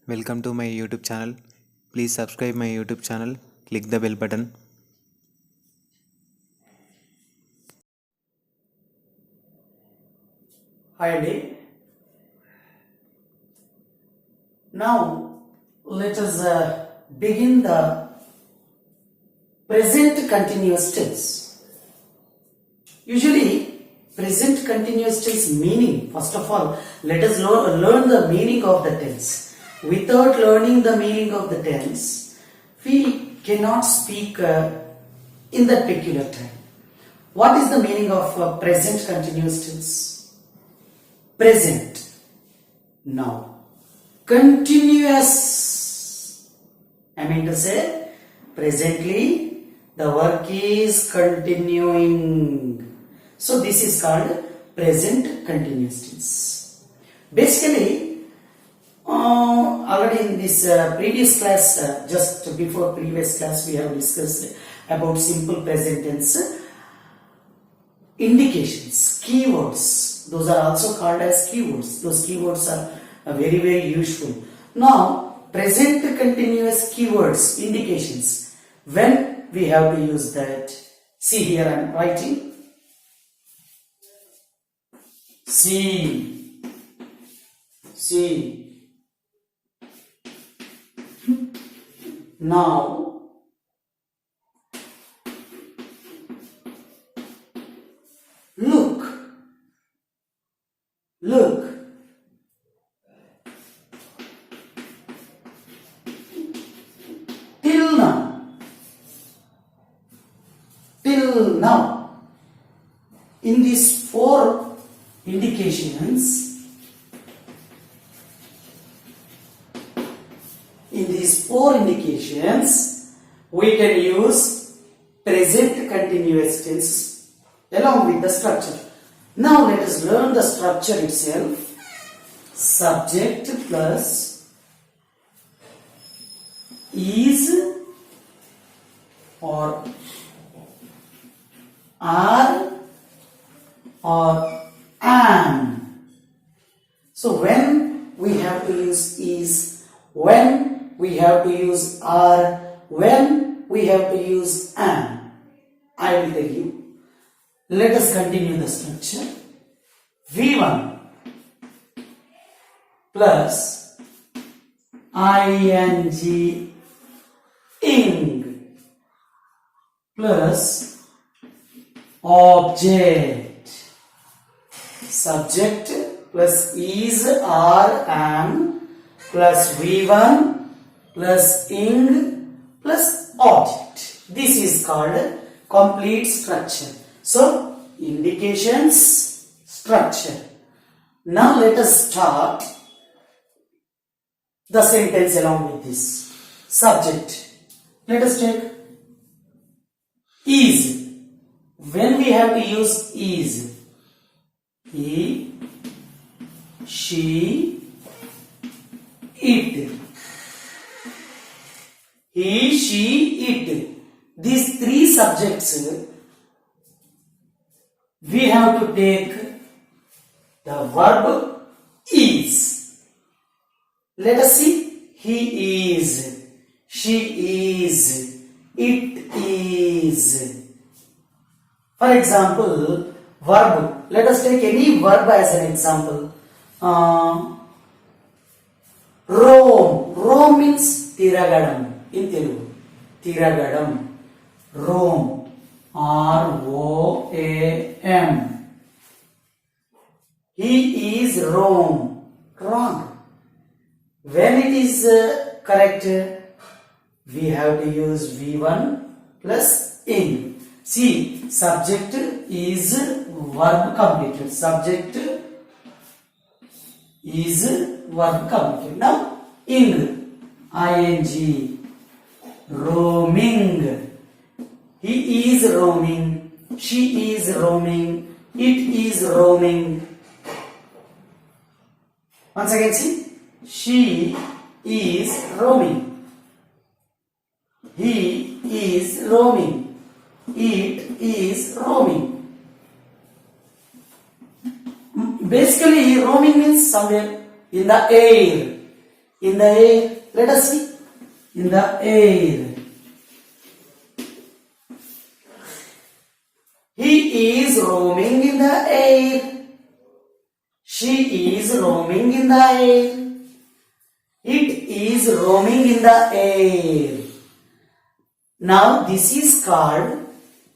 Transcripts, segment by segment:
Welcome to my YouTube channel. Please subscribe my YouTube channel. Click the bell button. Hi Andy. Now let us begin the present continuous tense. Usually present continuous tense meaning, first of all let us learn the meaning of the tense. Without learning the meaning of the tense, we cannot speak in that peculiar time. What is the meaning of present continuous tense? Present, now, continuous, I mean to say presently the work is continuing. So this is called present continuous tense. Basically, already in this previous class, just before previous class, we have discussed about simple present tense. Indications, keywords, those are also called as keywords. Those keywords are very, very useful. Now, present continuous keywords, indications, when we have to use that. See here I am writing. See. Now, look. Till now. In these four indications, we can use present continuous tense along with the structure. Now let us learn the structure itself. Subject plus is or are or am. So when we have to use is, when we have to use are, when we have to use am, I will tell you. Let us continue the structure. V1 plus ing ing plus object. Subject plus is, are, am plus V1 plus ing plus object. This is called complete structure. So, indications, structure. Now let us start the sentence along with this. Subject. Let us take is. When we have to use is, he, she, it. He, she, it. These three subjects, we have to take the verb is. Let us see. He is, she is, it is. For example, verb. Let us take any verb as an example. Roam. Roam means tiragadam in Telugu. Tiragadam. Roam. R-O-A-M. He is Rome. Wrong. When it is correct, we have to use V1 plus ing. See, subject is verb completed. Subject is verb completed. Now, ing. Roaming. He is roaming. She is roaming. It is roaming. Once again, see. She is roaming. He is roaming. It is roaming. Basically, roaming means somewhere in the air. In the air. Let us see. In the air. He is roaming in the air. She is roaming in the air. It is roaming in the air. Now this is called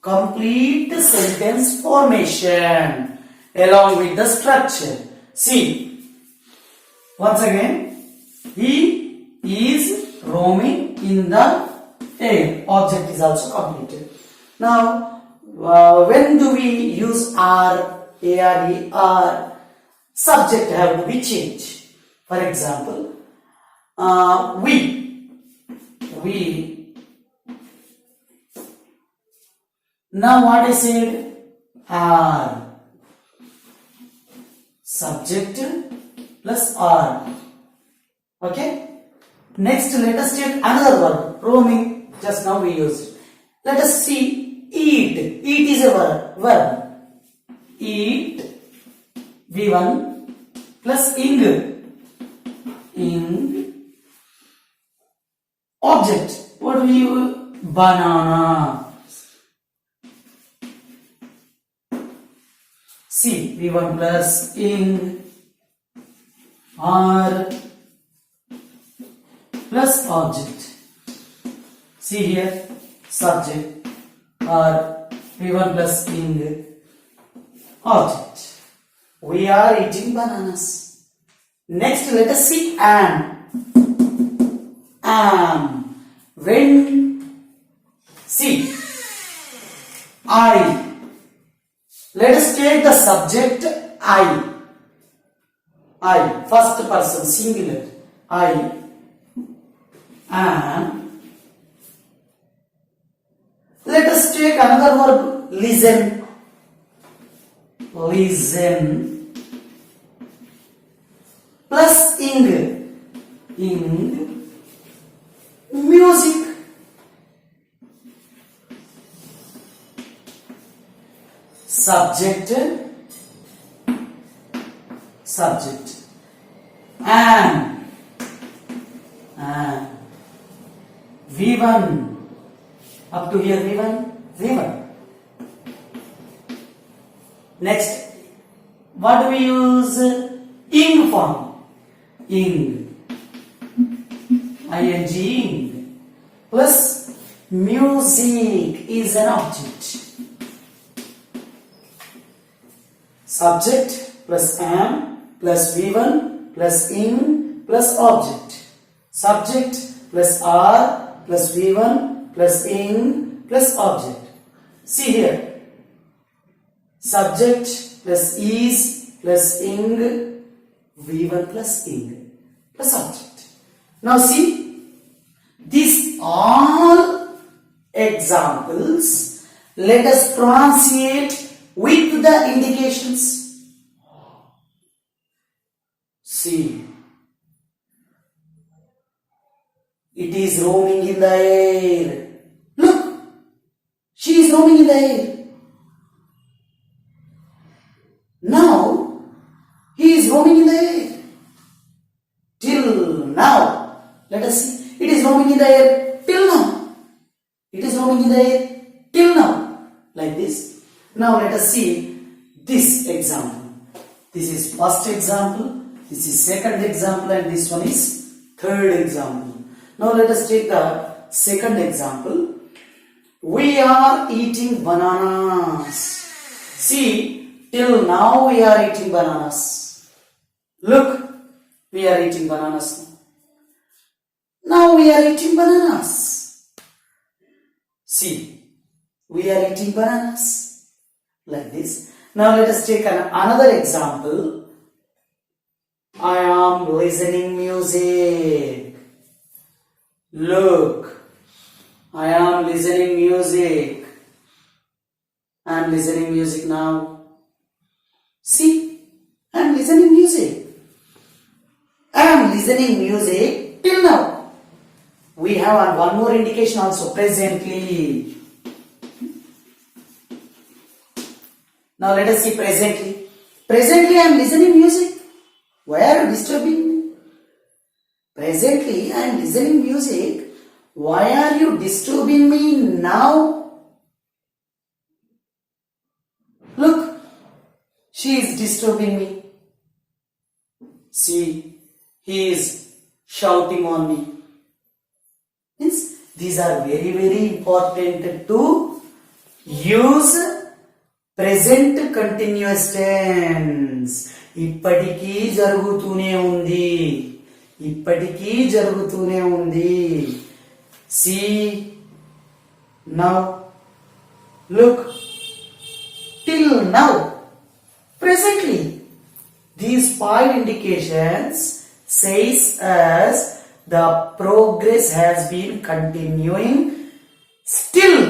complete sentence formation along with the structure. See, once again, he is roaming in the air. Object is also completed. Now, when do we use are, are? Subject have to be changed. For example, we. Now what I said? Are. Subject plus are. Okay? Next, let us take another verb. Roaming. Just now we used. Let us see. Eat. Eat is a verb. Eat. V1 plus ing. Ing. Object. What do we use? Banana. See, V1 plus ing R plus object. See here, subject or V1 plus ing object. We are eating bananas. Next, let us see am. Am. When, see, I. Let us take the subject I. I, first person, singular. I am. Let us take another verb, listen. Listen. Plus ing. Ing. Music. Subject. Subject. And. V1. Up to here V1. V1. Next. What do we use? Ing form. Ing. Ing. Ing. Plus music is an object. Subject plus am plus V1 plus ing plus object. Subject plus are plus V1 plus ing plus object. See here. Subject plus is plus ing, V1 plus ing plus object. Now see, these all examples, let us pronunciate with the indications. See, it is roaming in the air. Look, she is roaming in the air. Now, he is roaming in the air. Till now, let us see, it is roaming in the air till now. It is roaming in the air till now. Like this. Now let us see this example. This is first example, this is second example, and this one is third example. Now let us take the second example. We are eating bananas. See, till now we are eating bananas. Look, we are eating bananas. Now we are eating bananas. See, we are eating bananas. Like this. Now let us take another example. I am listening music. Look, I am listening music. I am listening music now. See, I am listening music. I am listening music till now. We have one more indication also, presently. Now let us see presently. Presently I am listening music. Why are you disturbing me? Presently I am listening music. Why are you disturbing me now? Look, she is disturbing me. See, he is shouting on me. Means these are very, very important to use present continuous tense. ఇప్పటికీ జరుగుతూనే ఉంది. ఇప్పటికీ జరుగుతూనే ఉంది. See, now, look, till now, presently. These 5 indications says as the progress has been continuing still.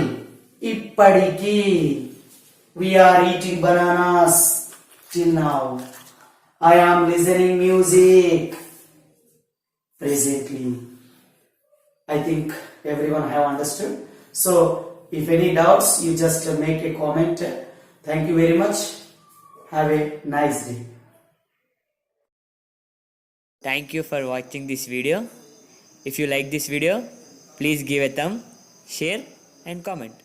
ఇప్పటికీ we are eating bananas till now. I am listening music presently. I think everyone have understood. So if any doubts, you just make a comment. Thank you very much. Have a nice day. Thank you for watching this video. If you like this video, please give a thumb, share and comment.